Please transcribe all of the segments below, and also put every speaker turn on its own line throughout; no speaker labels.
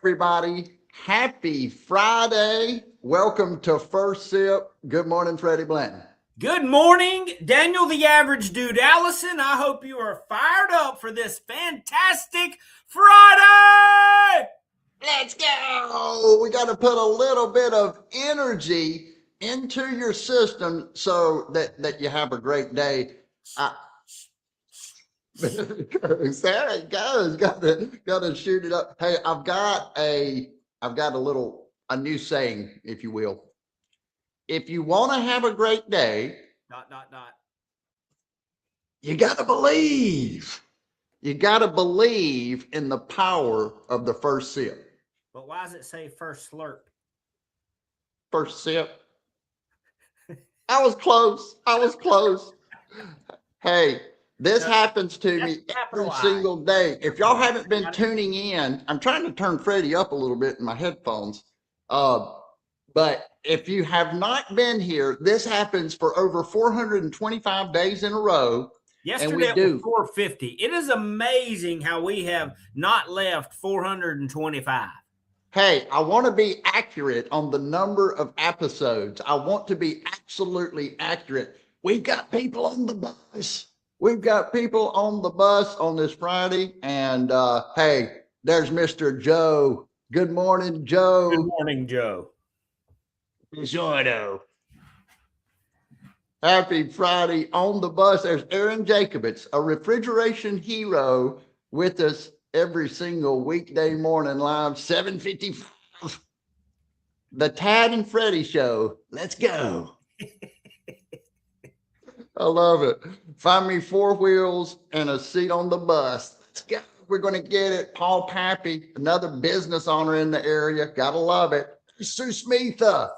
everybody. Happy Friday. Welcome to First Sip. Good morning, Freddie Blanton.
Good morning, Daniel the Average Dude Allison. I hope you are fired up for this fantastic Friday.
Let's go. We got to put a little bit of energy into your system so that you have a great day. There it goes. Got to shoot it up. Hey, I've got a new saying, if you will. If you want to have a great day, you got to believe. You got to believe in the power of the first sip.
But why does it say first slurp?
First sip. I was close. Hey, this happens to me every single day. If y'all haven't been tuning in, I'm trying to turn Freddie up a little bit in my headphones. But if you have not been here, this happens for over 425 days in a row.
Yesterday it was 450. It is amazing how we have not left 425.
Hey, I want to be accurate on the number of episodes. I want to be absolutely accurate. We've got people on the bus. We've got people on the bus on this Friday. And hey, there's Mr. Joe. Good morning, Joe.
Good morning, Joe.
DeSordo. Happy Friday on the bus. There's Aaron Jacobitz, a refrigeration hero, with us every single weekday morning live, 7:55. The Tad and Freddie Show. Let's go. I love it. Find me 4 wheels and a seat on the bus. Let's go. We're going to get it. Paul Pappy, another business owner in the area. Gotta love it. Susmitha.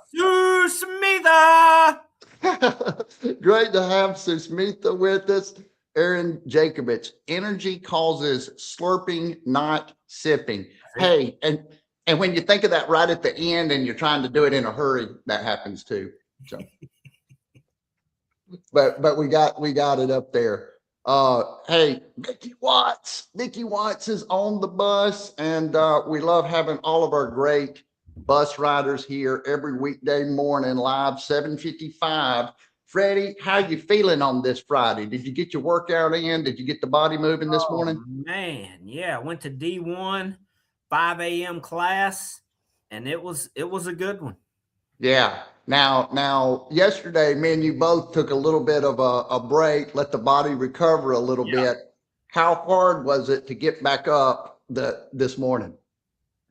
Great to have Susmitha with us. Aaron Jacobitz. Energy causes slurping, not sipping. Hey, and when you think of that right at the end and you're trying to do it in a hurry, that happens too. So. But we got it up there. Hey, Nikki Watts is on the bus, and we love having all of our great bus riders here every weekday morning live, 7:55. Freddie, how you feeling on this Friday? Did you get your workout in? Did you get the body moving this morning?
Man, yeah, I went to D1 5 a.m. class, and it was a good one.
Yeah. Now, yesterday, me and you both took a little bit of a break, let the body recover a little bit. How hard was it to get back up this morning?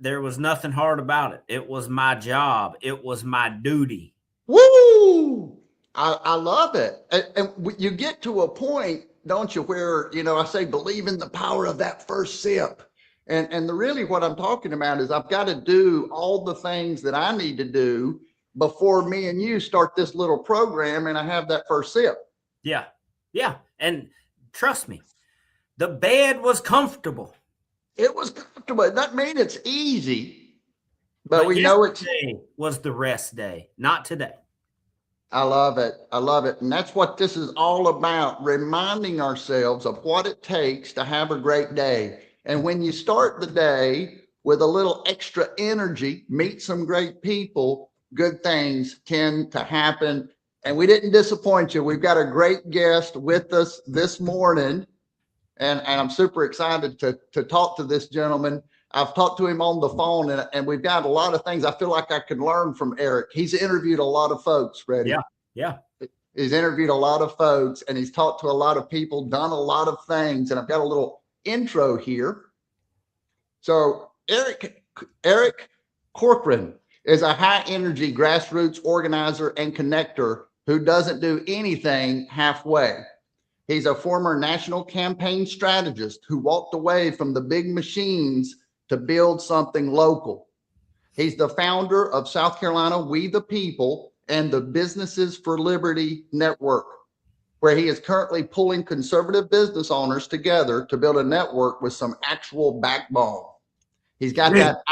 There was nothing hard about it. It was my job. It was my duty.
Woo! I love it. And you get to a point, don't you, where, I say, believe in the power of that first sip. And really what I'm talking about is I've got to do all the things that I need to do before me and you start this little program and I have that first sip.
Yeah. And trust me, the bed was comfortable.
It was comfortable. It doesn't mean it's easy, but we know
today was the rest day, not today.
I love it. And that's what this is all about, reminding ourselves of what it takes to have a great day. And when you start the day with a little extra energy, meet some great people, good things tend to happen. And we didn't disappoint you. We've got a great guest with us this morning. And I'm super excited to talk to this gentleman. I've talked to him on the phone, and we've got a lot of things I feel like I could learn from Eric. He's interviewed a lot of folks, Freddie.
Yeah.
He's interviewed a lot of folks, and he's talked to a lot of people, done a lot of things. And I've got a little intro here. So Eric Corcoran is a high-energy grassroots organizer and connector who doesn't do anything halfway. He's a former national campaign strategist who walked away from the big machines to build something local. He's the founder of South Carolina We the People and the Businesses for Liberty Network, where he is currently pulling conservative business owners together to build a network with some actual backbone. He's got that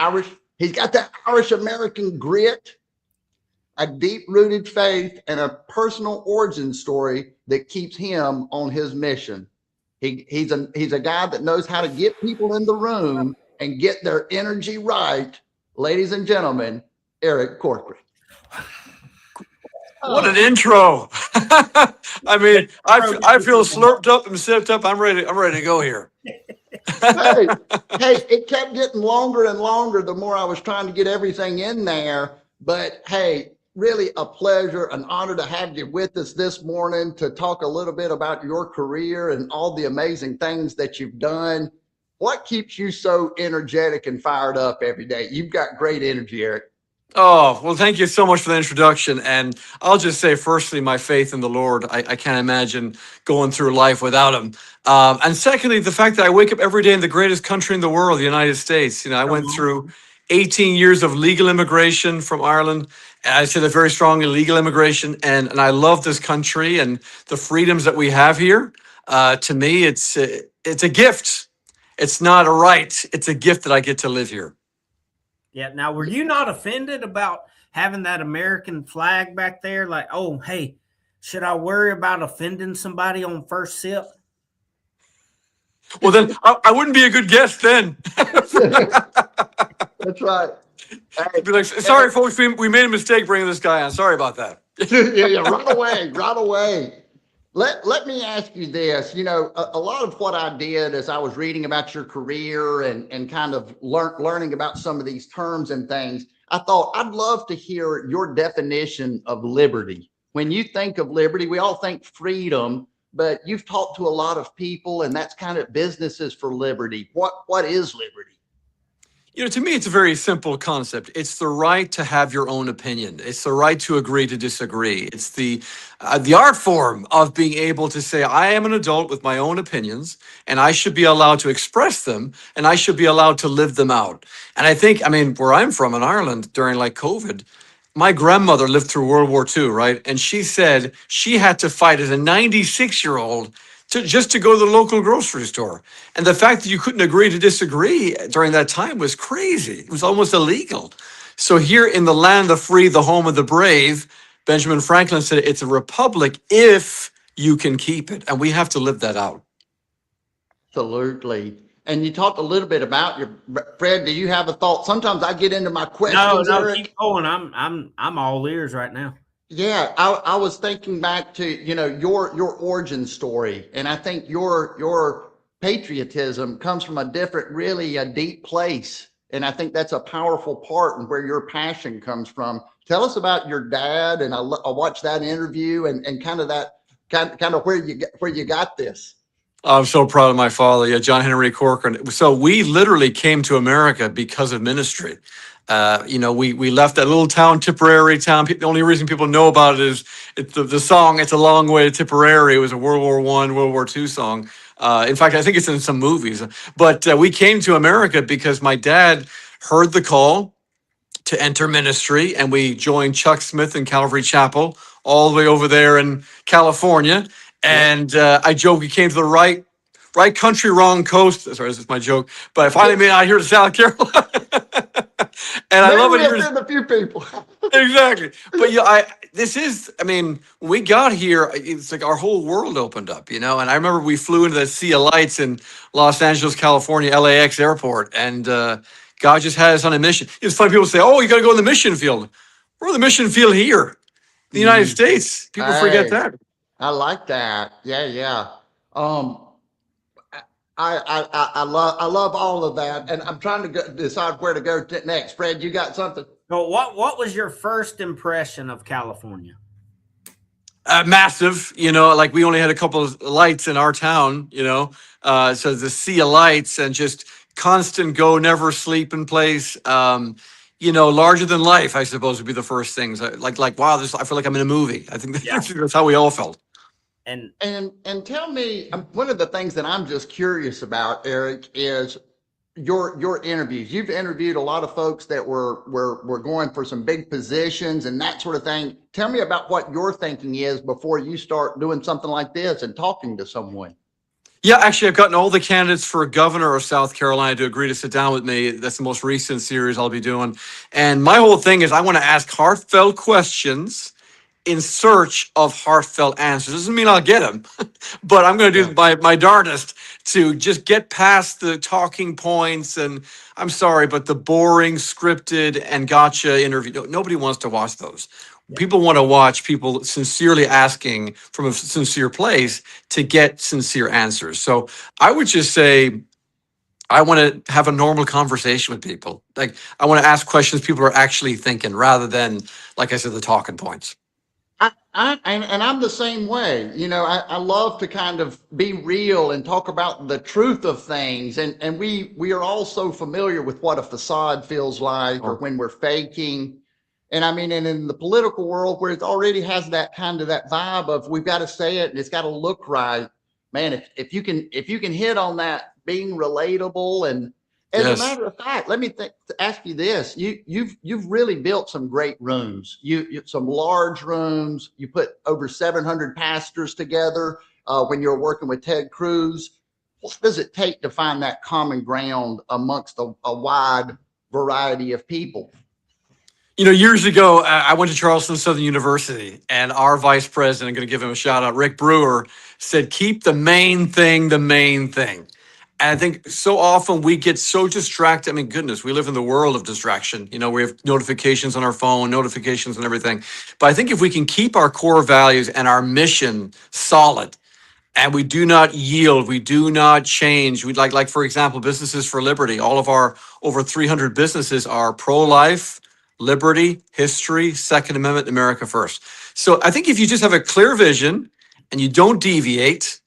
Irish American grit, a deep-rooted faith, and a personal origin story that keeps him on his mission. He's a guy that knows how to get people in the room and get their energy right, ladies and gentlemen, Eric Corcoran.
What an intro! I mean, I feel slurped up and sipped up. I'm ready to go here.
Hey, it kept getting longer and longer the more I was trying to get everything in there. But hey, really a pleasure, an honor to have you with us this morning to talk a little bit about your career and all the amazing things that you've done. What keeps you so energetic and fired up every day? You've got great energy, Eric.
Oh, well, thank you so much for the introduction. And I'll just say, firstly, my faith in the Lord. I can't imagine going through life without him. And secondly, the fact that I wake up every day in the greatest country in the world, the United States. You know, I went through 18 years of legal immigration from Ireland. And I say that very strongly, legal immigration. And I love this country and the freedoms that we have here. To me, it's a gift. It's not a right. It's a gift that I get to live here.
Yeah. Now, were you not offended about having that American flag back there? Like, oh, hey, should I worry about offending somebody on first sip?
Well, then I wouldn't be a good guest then.
That's right.
I'd be like, sorry, folks, we made a mistake bringing this guy on. Sorry about that.
Yeah, right away. Let me ask you this. You know, a lot of what I did as I was reading about your career and kind of learning about some of these terms and things, I thought I'd love to hear your definition of liberty. When you think of liberty, we all think freedom, but you've talked to a lot of people, and that's kind of businesses for liberty. What is liberty?
You know, to me, it's a very simple concept. It's the right to have your own opinion. It's the right to agree to disagree. It's the art form of being able to say, I am an adult with my own opinions, and I should be allowed to express them, and I should be allowed to live them out. And I think, I mean, where I'm from in Ireland during like COVID, my grandmother lived through World War II, right? And she said she had to fight as a 96-year-old just to go to the local grocery store. And the fact that you couldn't agree to disagree during that time was crazy. It was almost illegal. So here in the land of the free, the home of the brave, Benjamin Franklin said it's a republic if you can keep it. And we have to live that out.
Absolutely. And you talked a little bit about Fred, do you have a thought? Sometimes I get into my questions.
No,
Eric.
keep going. I'm all ears right now.
Yeah, I was thinking back to, you know, your origin story, and I think your patriotism comes from really a deep place, and I think that's a powerful part and where your passion comes from. Tell us about your dad, and I watched that interview and kind of where you got this.
I'm so proud of my father, yeah, John Henry Corcoran. So we literally came to America because of ministry. You know, we left that little town, Tipperary town. The only reason people know about it is the song, It's a Long Way to Tipperary. It was a World War I, World War II song. In fact, I think it's in some movies. But we came to America because my dad heard the call to enter ministry, and we joined Chuck Smith in Calvary Chapel all the way over there in California. And I joke, we came to the right country, wrong coast. Sorry, this is my joke. But I finally made it out here to South Carolina. And I love it here.
A few people.
Exactly. But yeah, I mean, when we got here, it's like our whole world opened up, you know. And I remember we flew into the Sea of Lights in Los Angeles, California, LAX airport. And God just had us on a mission. It's funny, people say, oh, you got to go in the mission field. We're in the mission field here, the United States. People forget that.
I like that. Yeah. I love all of that, and I'm trying to decide where to go next. Fred, you got something?
So what was your first impression of California?
Massive, you know, like we only had a couple of lights in our town, you know, so the Sea of Lights and just constant go, never sleep in place. You know, larger than life, I suppose, would be the first things. Like wow, I feel like I'm in a movie. I think that's how we all felt.
And tell me, one of the things that I'm just curious about, Eric, is your interviews. You've interviewed a lot of folks that were going for some big positions and that sort of thing. Tell me about what your thinking is before you start doing something like this and talking to someone.
Yeah, actually, I've gotten all the candidates for governor of South Carolina to agree to sit down with me. That's the most recent series I'll be doing. And my whole thing is I want to ask heartfelt questions in search of heartfelt answers. Doesn't mean I'll get them, but I'm going to do my darndest to just get past the talking points. And I'm sorry, but the boring, scripted, and gotcha interview, nobody wants to watch those. People want to watch people sincerely asking from a sincere place to get sincere answers. So I would just say, I want to have a normal conversation with people. Like, I want to ask questions people are actually thinking rather than, like I said, the talking points.
And I'm the same way. You know, I love to kind of be real and talk about the truth of things. And we are all so familiar with what a facade feels like, or when we're faking. And I mean, and in the political world where it already has that kind of that vibe of we've got to say it and it's got to look right, man. If you can hit on that being relatable, and as a matter of fact, let me ask you this: you've really built some great rooms. You some large rooms. You put over 700 pastors together when you're working with Ted Cruz. What does it take to find that common ground amongst a wide variety of people?
You know, years ago, I went to Charleston Southern University, and our vice president, I'm going to give him a shout out, Rick Brewer, said, keep the main thing the main thing. And I think so often we get so distracted. I mean, goodness, we live in the world of distraction. You know, we have notifications on our phone, notifications and everything. But I think if we can keep our core values and our mission solid, and we do not yield, we do not change. We like, for example, Businesses for Liberty. All of our over 300 businesses are pro-life, liberty, history, Second Amendment, America First. So I think if you just have a clear vision and you don't deviate,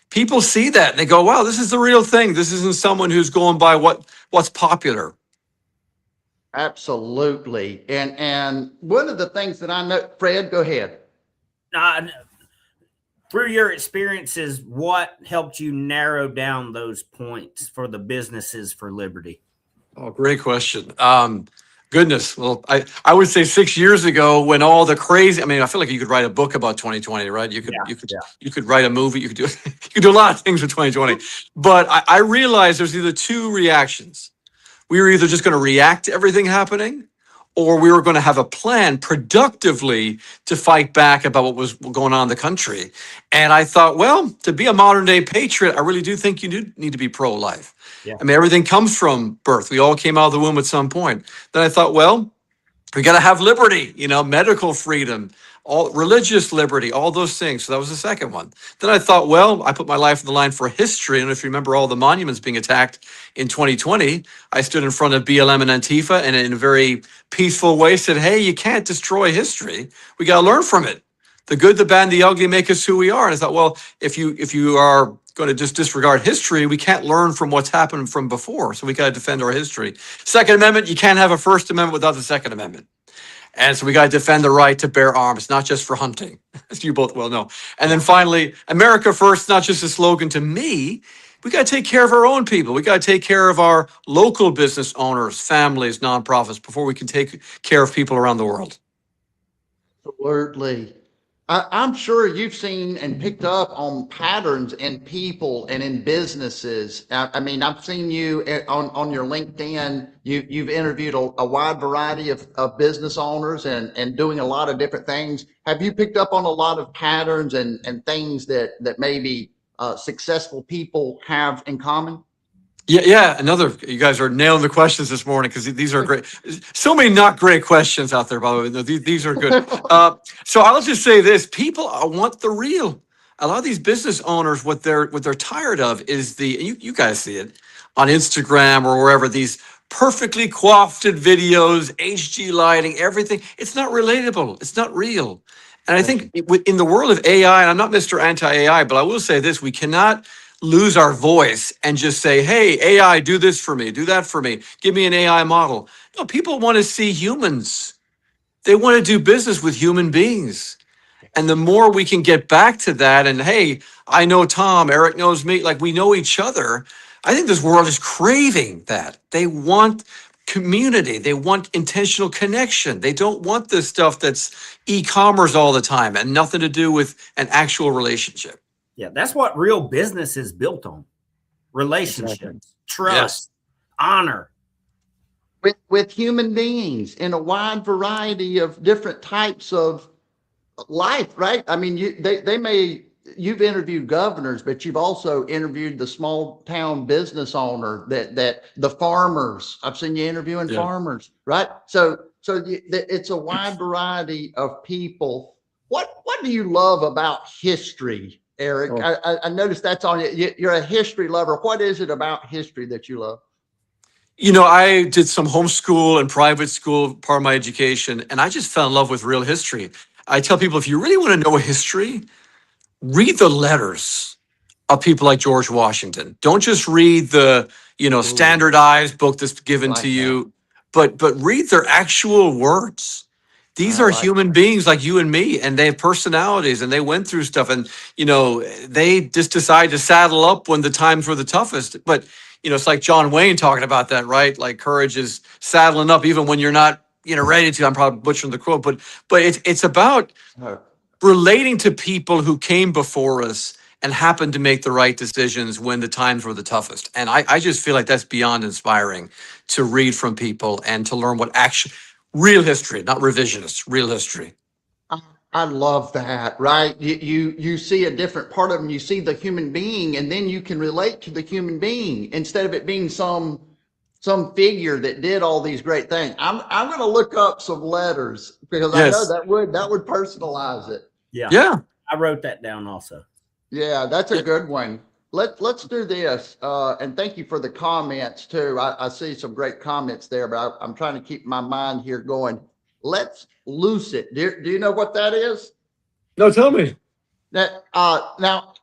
people see that and they go, wow, this is the real thing. This isn't someone who's going by what's popular.
Absolutely. And one of the things that I know, Fred, go ahead.
Through your experiences, what helped you narrow down those points for the Businesses for Liberty?
Oh, great question. Goodness. Well, I would say 6 years ago when all the crazy, I mean, I feel like you could write a book about 2020, right? You could write a movie. You could do, you could do a lot of things with 2020. But I realized there's either two reactions. We were either just going to react to everything happening, or we were going to have a plan productively to fight back about what was going on in the country. And I thought, well, to be a modern day patriot, I really do think you do need to be pro-life. Yeah. I mean, everything comes from birth. We all came out of the womb at some point. Then I thought, well, we got to have liberty, you know, medical freedom, all religious liberty, all those things. So that was the second one. Then I thought, well, I put my life on the line for history. And if you remember all the monuments being attacked in 2020, I stood in front of BLM and Antifa and in a very peaceful way said, hey, you can't destroy history. We got to learn from it. The good, the bad, and the ugly make us who we are. And I thought, well, if you are going to just disregard history, we can't learn from what's happened from before. So we got to defend our history. Second Amendment, you can't have a First Amendment without the Second Amendment. And so we got to defend the right to bear arms, not just for hunting, as you both well know. And then finally, America First, not just a slogan to me. We got to take care of our own people. We got to take care of our local business owners, families, nonprofits, before we can take care of people around the world.
Absolutely. I'm sure you've seen and picked up on patterns in people and in businesses. I mean, I've seen you on your LinkedIn. You've interviewed a wide variety of business owners and doing a lot of different things. Have you picked up on a lot of patterns and things that maybe successful people have in common?
Yeah. You guys are nailing the questions this morning because these are great. So many not great questions out there, by the way. No, these are good. So I'll just say this: people want the real. A lot of these business owners, what they're tired of is you guys see it on Instagram or wherever, these perfectly coiffed videos, HG lighting, everything. It's not relatable. It's not real. And I think in the world of AI, and I'm not Mr. Anti-AI, but I will say this: we cannot lose our voice and just say, hey, AI, do this for me, do that for me, give me an AI model. No, people want to see humans. They want to do business with human beings. And the more we can get back to that, and hey, I know Tom, Eric knows me, like we know each other, I think this world is craving that. They want community. They want intentional connection. They don't want this stuff that's e-commerce all the time and nothing to do with an actual relationship.
Yeah, that's what real business is built on. Relationships, trust, honor.
With human beings in a wide variety of different types of life, right? I mean, you've interviewed governors, but you've also interviewed the small town business owner, that the farmers. I've seen you interviewing
Yeah.
farmers, right? It's a wide variety of people. What do you love about history, Eric?
Oh.
I noticed that's on you. You're a history lover. What is it about history that you love?
You know, I did some homeschool and private school part of my education, and I just fell in love with real history. I tell people, if you really want to know history, read the letters of people like George Washington. Don't just read the,
Ooh,
standardized book that's given
like
to
that.
you, but read their actual words. These
I
are
like
human
that.
beings like you and me, and they have personalities, and they went through stuff, and they just decide to saddle up when the times were the toughest. But it's like John Wayne talking about that, right? Like courage is saddling up even when you're not, ready to. I'm probably butchering the quote, but it's about
Oh,
relating to people who came before us and happened to make the right decisions when the times were the toughest. And I just feel like that's beyond inspiring to read from people and to learn what actually real history, not revisionist, real history.
I love that, right? You see a different part of them. You see the human being, and then you can relate to the human being instead of it being some figure that did all these great things. I'm going to look up some letters because I know
Yes.
that would personalize it.
Yeah.
Yeah.
I wrote that down also.
Yeah, that's a
Yeah.
good one. Let's do this. And thank you for the comments too. I see some great comments there, but I'm trying to keep my mind here going. Let's loose it. Do you know what that is?
No, tell me.
That now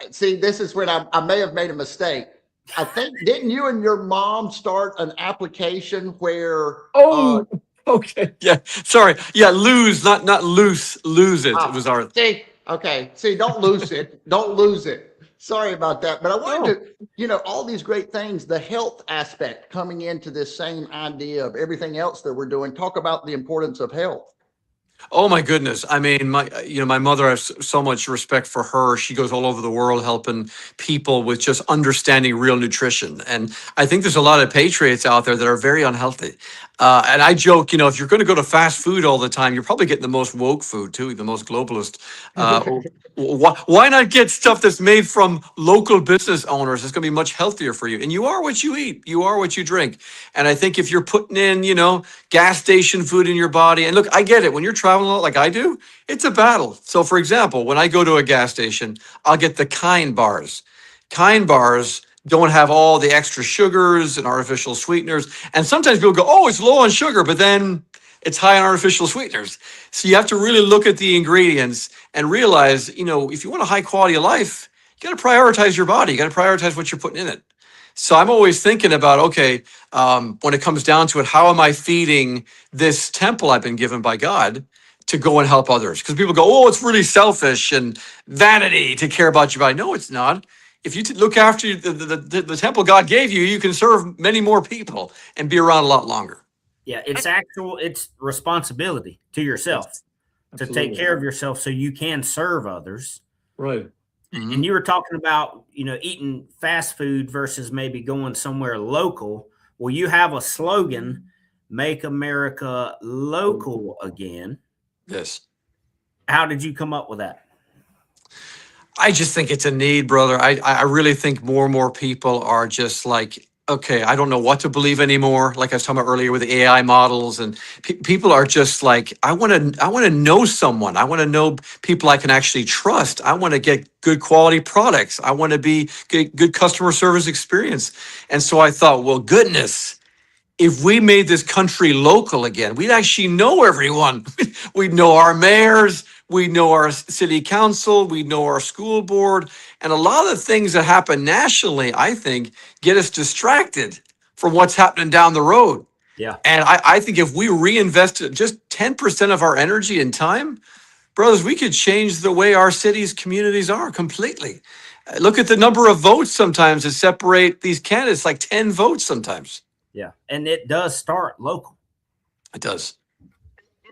see, this is when I may have made a mistake. I think didn't you and your mom start an application where
Oh, okay. Yeah. Sorry. Yeah. Lose, not loose. Lose it. It was our.
see, okay, see, don't lose it. Don't lose it. Sorry about that. But I wanted to, all these great things, the health aspect coming into this same idea of everything else that we're doing. Talk about the importance of health.
Oh my goodness. I mean, my mother has so much respect for her. She goes all over the world helping people with just understanding real nutrition. And I think there's a lot of patriots out there that are very unhealthy. And I joke, if you're going to go to fast food all the time, you're probably getting the most woke food too, the most globalist. Why not get stuff that's made from local business owners? It's going to be much healthier for you. And you are what you eat. You are what you drink. And I think if you're putting in, gas station food in your body, and look, I get it. When you're traveling a lot like I do, it's a battle. So for example, when I go to a gas station, I'll get the Kind bars. Kind bars don't have all the extra sugars and artificial sweeteners. And sometimes people go, oh, it's low on sugar, but then it's high on artificial sweeteners. So you have to really look at the ingredients and realize, if you want a high quality of life, you got to prioritize your body. You got to prioritize what you're putting in it. So I'm always thinking about, okay, when it comes down to it, how am I feeding this temple I've been given by God to go and help others? Because people go, oh, it's really selfish and vanity to care about your body. No, it's not. If you look after the temple God gave you, you can serve many more people and be around a lot longer.
Yeah, it's responsibility to yourself to take care of yourself so you can serve others.
Right.
Mm-hmm. And you were talking about, eating fast food versus maybe going somewhere local. Well, you have a slogan, Make America Local Again.
Yes.
How did you come up with that?
I just think it's a need, brother. I really think more and more people are just like, okay, I don't know what to believe anymore. Like I was talking about earlier with the AI models, and people are just like, I want to know someone. I want to know people I can actually trust. I want to get good quality products. I want to get good customer service experience. And so I thought, well, goodness, if we made this country local again, we'd actually know everyone. We'd know our mayors, we'd know our city council, we'd know our school board. And a lot of the things that happen nationally, I think, get us distracted from what's happening down the road.
Yeah.
And I think if we reinvested just 10% of our energy and time, brothers, we could change the way our cities, communities are completely. Look at the number of votes sometimes that separate these candidates, like 10 votes sometimes.
Yeah. And it does start local.
It does.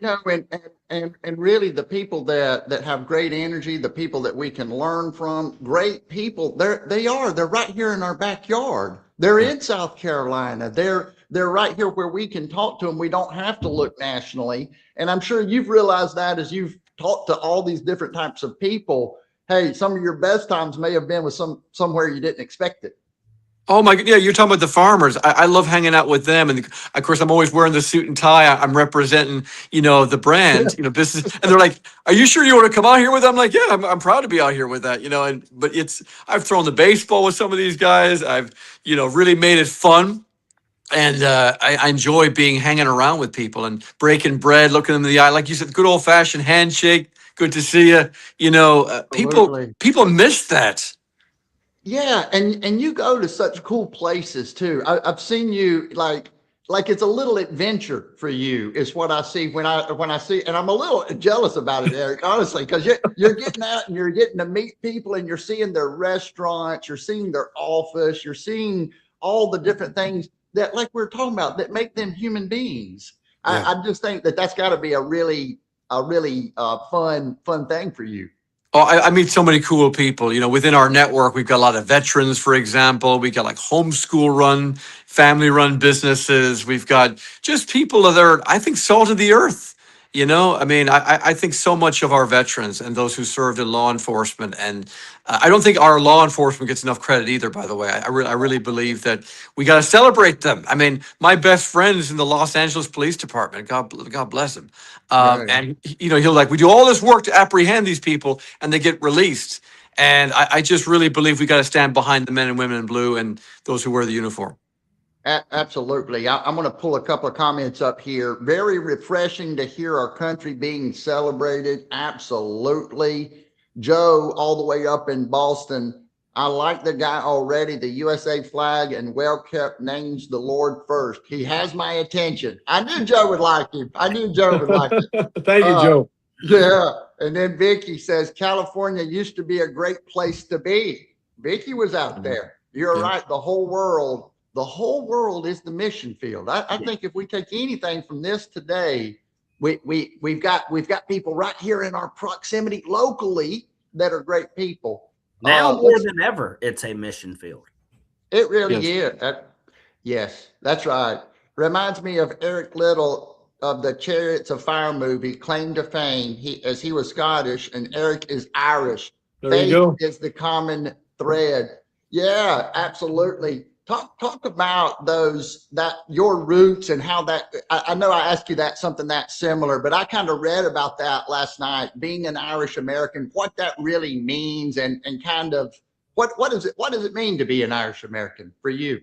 And really the people that have great energy, the people that we can learn from, great people, they're right here in our backyard. They're in South Carolina. They're right here where we can talk to them. We don't have to look nationally. And I'm sure you've realized that as you've talk to all these different types of people. Hey, some of your best times may have been with somewhere you didn't expect it.
Oh my, yeah, you're talking about the farmers. I love hanging out with them, and of course, I'm always wearing the suit and tie. I'm representing, the brand, business, and they're like, "Are you sure you want to come out here with them?" I'm like, "Yeah, I'm proud to be out here with that," but I've thrown the baseball with some of these guys. I've, really made it fun. And I enjoy hanging around with people and breaking bread, looking them in the eye, like you said, good old fashioned handshake. Good to see you. People miss that.
Yeah, and you go to such cool places too. I've seen you like it's a little adventure for you is what I see when I see, and I'm a little jealous about it, Eric, honestly, because you're getting out and you're getting to meet people and you're seeing their restaurants, you're seeing their office, you're seeing all the different things that, like we're talking about, that make them human beings. Yeah. I just think that's got to be a really fun thing for you.
Oh, I meet so many cool people. Within our network, we've got a lot of veterans, for example. We got like homeschool run, family run businesses. We've got just people that are, I think, salt of the earth. I think so much of our veterans and those who served in law enforcement, and I don't think our law enforcement gets enough credit either, by the way. I really believe that we got to celebrate them. I mean, my best friend is in the Los Angeles Police Department. God bless him. Right. And, he'll we do all this work to apprehend these people and they get released. And I just really believe we got to stand behind the men and women in blue and those who wear the uniform.
Absolutely. I'm going to pull a couple of comments up here. Very refreshing to hear our country being celebrated. Absolutely. Joe, all the way up in Boston. I like the guy already. The USA flag and well-kept names the Lord first. He has my attention. I knew Joe would like him. Thank you,
Joe.
Yeah. And then Vicky says, California used to be a great place to be. Vicky was out there. You're right. The whole world is the mission field. I think if we take anything from this today, we've got people right here in our proximity locally that are great people.
Now more than ever, it's a mission field.
It really is. Yes, that's right. Reminds me of Eric Liddell of the Chariots of Fire movie, claim to fame. He was Scottish and Eric is Irish.
There you go.
Is the common thread. Yeah, absolutely. Talk about your roots and how that, I know I asked you something that similar, but I kind of read about that last night, being an Irish American, what that really means and kind of what does it mean to be an Irish American for you?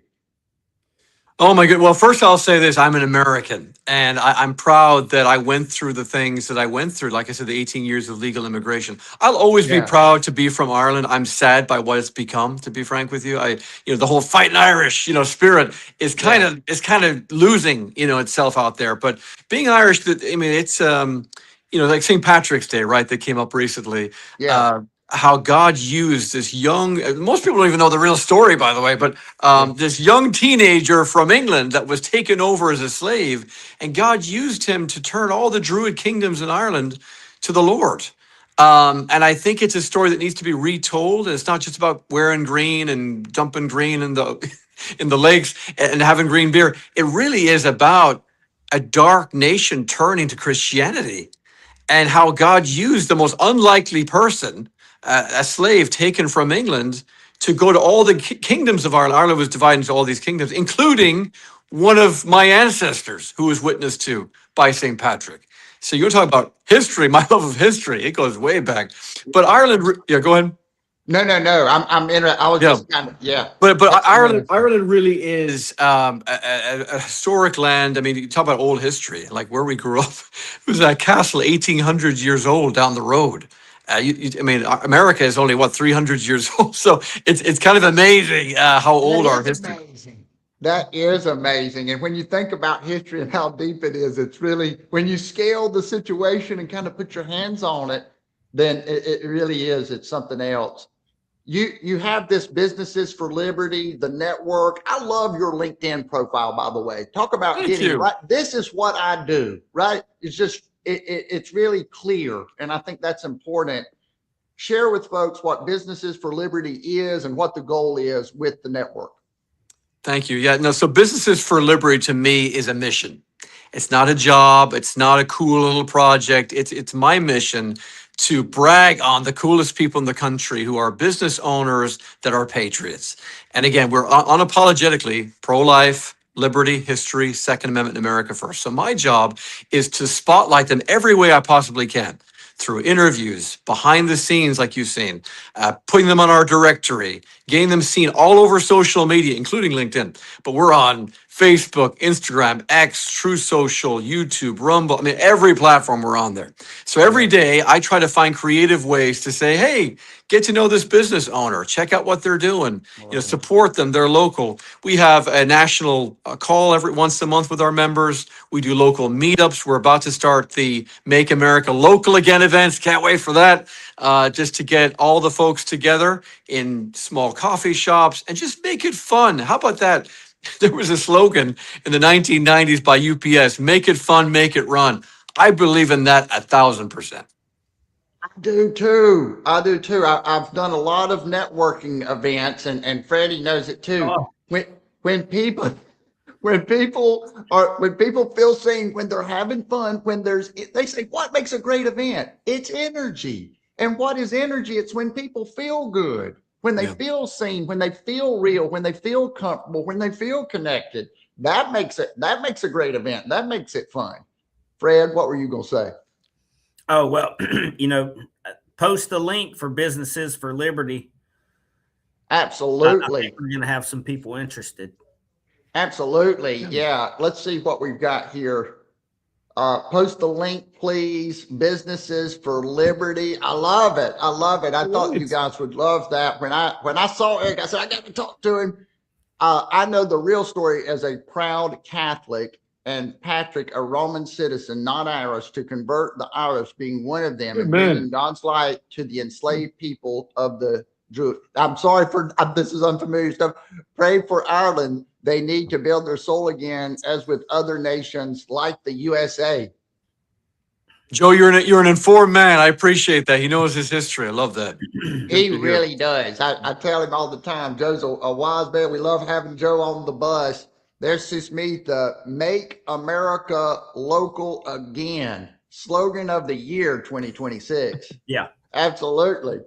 Oh my goodness. Well, first I'll say this, I'm an American and I'm proud that I went through the things that I went through. Like I said, the 18 years of legal immigration. I'll always be proud to be from Ireland. I'm sad by what it's become, to be frank with you. The whole fighting Irish, spirit is kind of losing, itself out there. But being Irish, it's, like St. Patrick's Day, right? That came up recently. Yeah. How God used this young, most people don't even know the real story, by the way, but this young teenager from England that was taken over as a slave, and God used him to turn all the Druid kingdoms in Ireland to the Lord. And I think it's a story that needs to be retold. And it's not just about wearing green and dumping green in the lakes and having green beer. It really is about a dark nation turning to Christianity and how God used the most unlikely person, a slave taken from England, to go to all the kingdoms of Ireland. Ireland was divided into all these kingdoms, including one of my ancestors who was witnessed to by St. Patrick. So you're talking about history, my love of history. It goes way back. But Ireland, go ahead.
No. I'm interested. I was just kind of,
But Ireland really is a historic land. I mean, you talk about old history, like where we grew up. It was a castle 1,800 years old down the road. America is only 300 years old, so it's kind of amazing how old our history.
Amazing. That is amazing, and when you think about history and how deep it is, it's really, when you scale the situation and kind of put your hands on it, then it really is. It's something else. You have this Businesses for Liberty, the network. I love your LinkedIn profile, by the way. Talk about getting right. This is what I do, right? It's just. It's really clear, and I think that's important. Share with folks what Businesses for Liberty is and what the goal is with the network.
Thank you. So Businesses for Liberty to me is a mission. It's not a job. It's not a cool little project. It's my mission to brag on the coolest people in the country who are business owners that are patriots. And again, we're unapologetically pro-life, liberty, history, Second Amendment, America first. So my job is to spotlight them every way I possibly can, through interviews, behind the scenes like you've seen, putting them on our directory, getting them seen all over social media, including LinkedIn. But we're on Facebook, Instagram, X, True Social, YouTube, Rumble. I mean, every platform we're on there. So every day I try to find creative ways to say, hey, get to know this business owner, check out what they're doing, support them, they're local. We have a national call every once a month with our members. We do local meetups. We're about to start the Make America Local Again events. Can't wait for that. Just to get all the folks together in small coffee shops and just make it fun. How about that? There was a slogan in the 1990s by UPS, make it fun, make it run. I believe in that 1,000%.
I do too. I do too. I've done a lot of networking events, and Freddie knows it too.
Oh.
When people feel seen, when they're having fun, they say, what makes a great event? It's energy. And what is energy? It's when people feel good, when they feel seen, when they feel real, when they feel comfortable, when they feel connected. That makes a great event. That makes it fun. Fred, what were you going to say?
Oh, well, post the link for Businesses for Liberty.
Absolutely.
I think we're going to have some people interested.
Absolutely. Yeah. Let's see what we've got here. Post the link, please. Businesses for Liberty. I love it. I love it. I thought you guys would love that. When I saw Eric, I said, I got to talk to him. I know the real story as a proud Catholic, and Patrick, a Roman citizen, not Irish, to convert the Irish, being one of them, and bringing God's light to the enslaved people of the Jew. I'm sorry for this is unfamiliar stuff. Pray for Ireland. They need to build their soul again, as with other nations like the USA.
Joe, you're an informed man. I appreciate that. He knows his history. I love that.
He really does. I tell him all the time, Joe's a wise man. We love having Joe on the bus. There's this meet, the Make America Local Again slogan of the year 2026.
Yeah,
absolutely.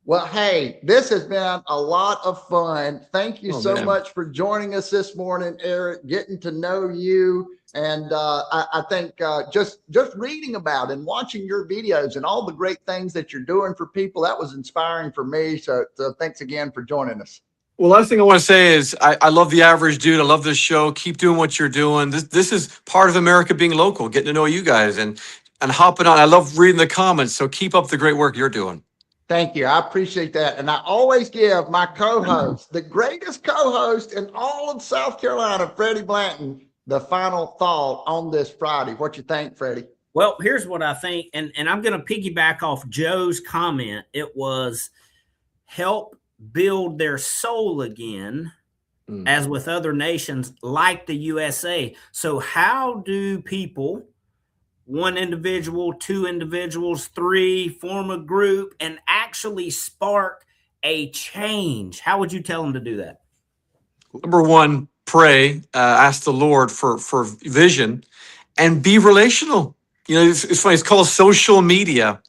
Well, hey, this has been a lot of fun. Thank you so much for joining us this morning, Eric, getting to know you. And I think just reading about and watching your videos and all the great things that you're doing for people, that was inspiring for me. So thanks again for joining us.
Well, last thing I want to say is I love The Average Dude. I love this show. Keep doing what you're doing. This is part of America being local, getting to know you guys and hopping on. I love reading the comments. So keep up the great work you're doing.
Thank you. I appreciate that. And I always give my co-host, the greatest co-host in all of South Carolina, Freddie Blanton, the final thought on this Friday. What you think, Freddie?
Well, here's what I think. And I'm going to piggyback off Joe's comment. It was help build their soul again, as with other nations like the USA. So how do people, one individual, two individuals, three, form a group and actually spark a change? How would you tell them to do that?
Number one, pray, ask the Lord for vision, and be relational. It's funny. It's called social media.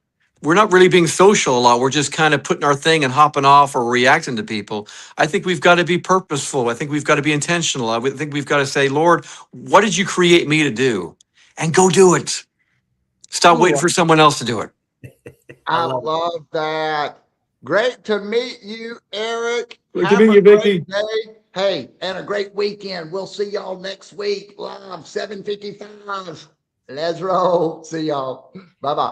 We're not really being social a lot. We're just kind of putting our thing and hopping off or reacting to people. I think we've got to be purposeful. I think we've got to be intentional. I think we've got to say, Lord, what did you create me to do? And go do it. Stop waiting for someone else to do it.
I love that. Great to meet you, Eric.
Great to meet you, Vicky.
Hey, and a great weekend. We'll see y'all next week live, 7:55. Let's roll. See y'all. Bye-bye.